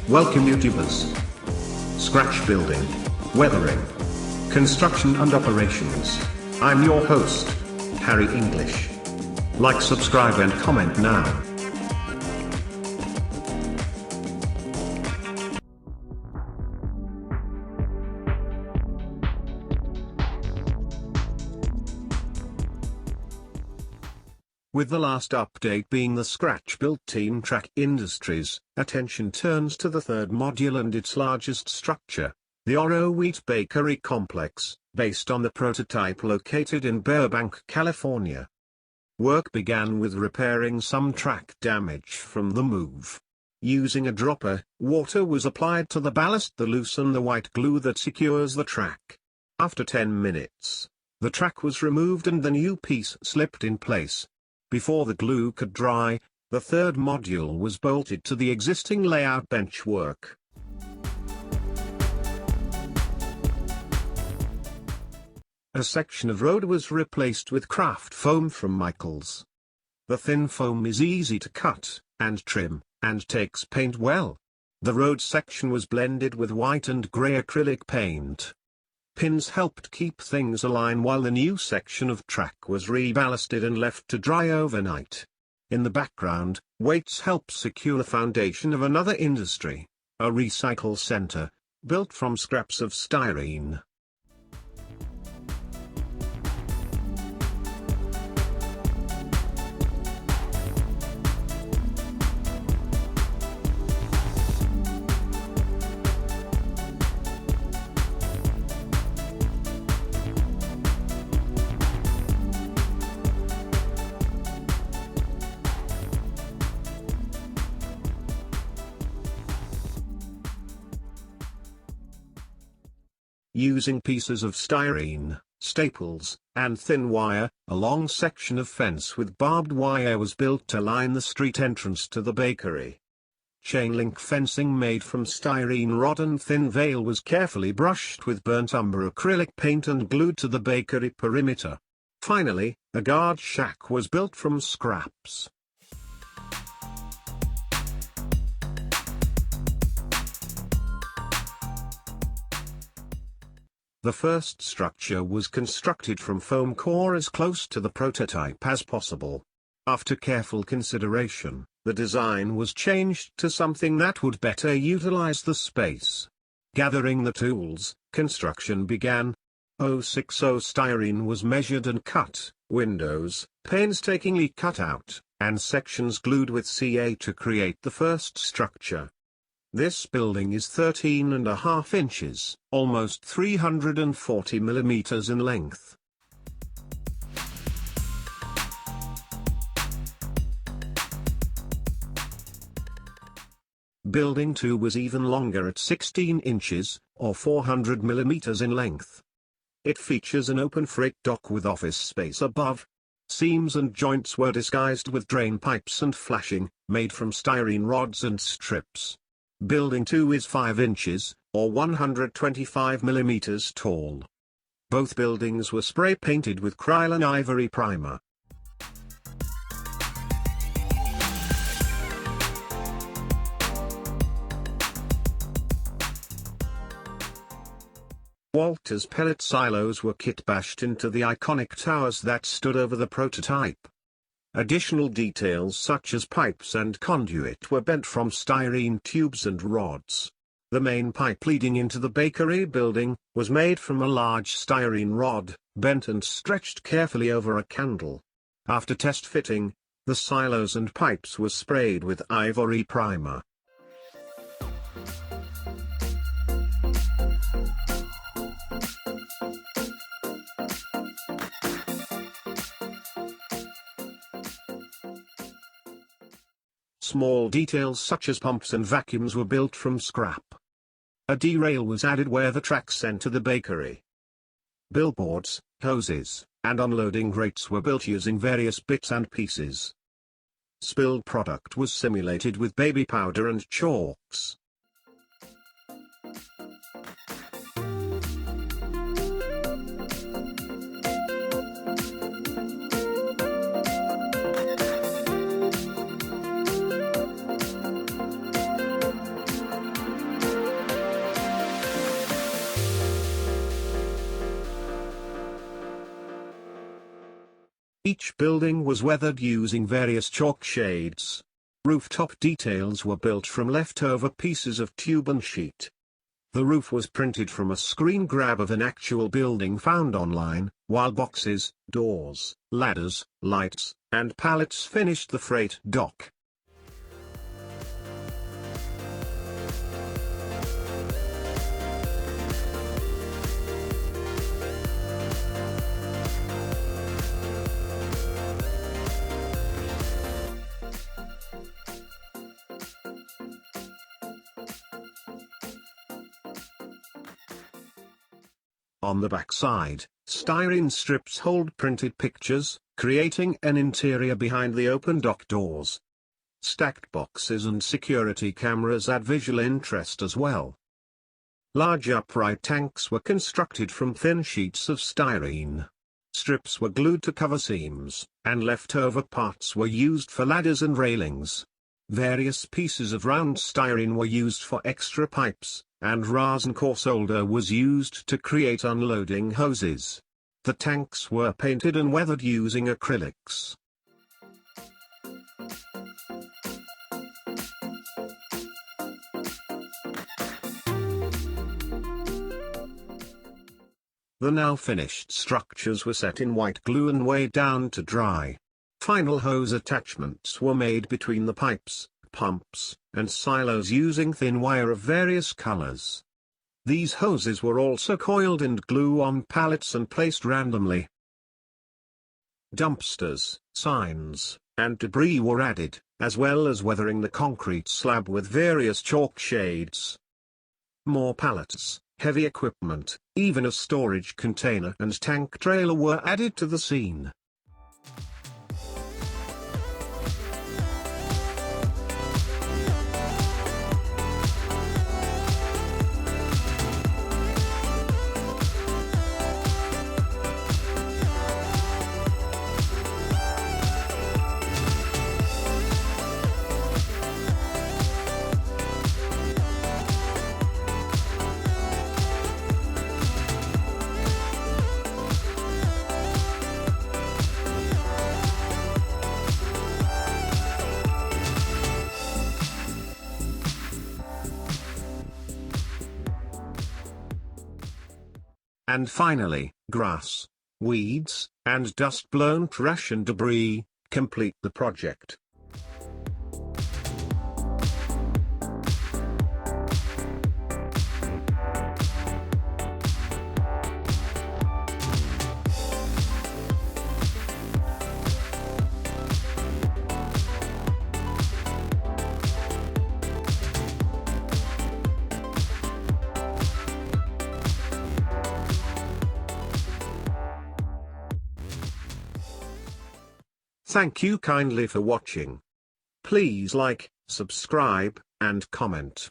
Welcome YouTubers. Scratch building, weathering, construction and operations. I'm your host, Harry English. Like, subscribe and comment now. With the last update being the Scratch build team Track Industries, attention turns to the third module and its largest structure, the Oro Wheat Bakery Complex, based on the prototype located in Burbank, California. Work began with repairing some track damage from the move. Using a dropper, water was applied to the ballast to loosen the white glue that secures the track. After 10 minutes, the track was removed and the new piece slipped in place. Before the glue could dry, the third module was bolted to the existing layout benchwork. A section of road was replaced with craft foam from Michaels. The thin foam is easy to cut and trim, and takes paint well. The road section was blended with white and grey acrylic paint. Pins helped keep things aligned while the new section of track was reballasted and left to dry overnight. In the background, weights helped secure the foundation of another industry, a recycle center, built from scraps of styrene. Using pieces of styrene, staples, and thin wire, a long section of fence with barbed wire was built to line the street entrance to the bakery. Chain-link fencing made from styrene rod and thin veil was carefully brushed with burnt umber acrylic paint and glued to the bakery perimeter. Finally, a guard shack was built from scraps. The first structure was constructed from foam core as close to the prototype as possible. After careful consideration, the design was changed to something that would better utilize the space. Gathering the tools, construction began. 060 styrene was measured and cut, windows painstakingly cut out, and sections glued with CA to create the first structure. This building is 13.5 inches, almost 340 millimeters in length. Building 2 was even longer at 16 inches, or 400 millimeters in length. It features an open freight dock with office space above. Seams and joints were disguised with drain pipes and flashing, made from styrene rods and strips. Building 2 is 5 inches, or 125 millimeters tall. Both buildings were spray painted with Krylon ivory primer. Walthers pellet silos were kit-bashed into the iconic towers that stood over the prototype. Additional details such as pipes and conduit were bent from styrene tubes and rods. The main pipe leading into the bakery building was made from a large styrene rod, bent and stretched carefully over a candle. After test fitting, the silos and pipes were sprayed with ivory primer. Small details such as pumps and vacuums were built from scrap. A D-rail was added where the tracks sent to the bakery. Billboards, hoses, and unloading grates were built using various bits and pieces. Spilled product was simulated with baby powder and chalks. Each building was weathered using various chalk shades. Rooftop details were built from leftover pieces of tube and sheet. The roof was printed from a screen grab of an actual building found online, while boxes, doors, ladders, lights, and pallets finished the freight dock. On the backside, styrene strips hold printed pictures, creating an interior behind the open dock doors. Stacked boxes and security cameras add visual interest as well. Large upright tanks were constructed from thin sheets of styrene. Strips were glued to cover seams, and leftover parts were used for ladders and railings. Various pieces of round styrene were used for extra pipes, and resin core solder was used to create unloading hoses. The tanks were painted and weathered using acrylics. The now finished structures were set in white glue and weighed down to dry. Final hose attachments were made between the pipes, pumps, and silos using thin wire of various colors. These hoses were also coiled and glued on pallets and placed randomly. Dumpsters, signs, and debris were added, as well as weathering the concrete slab with various chalk shades. More pallets, heavy equipment, even a storage container and tank trailer were added to the scene. And finally, grass, weeds, and dust-blown trash and debris complete the project. Thank you kindly for watching. Please like, subscribe, and comment.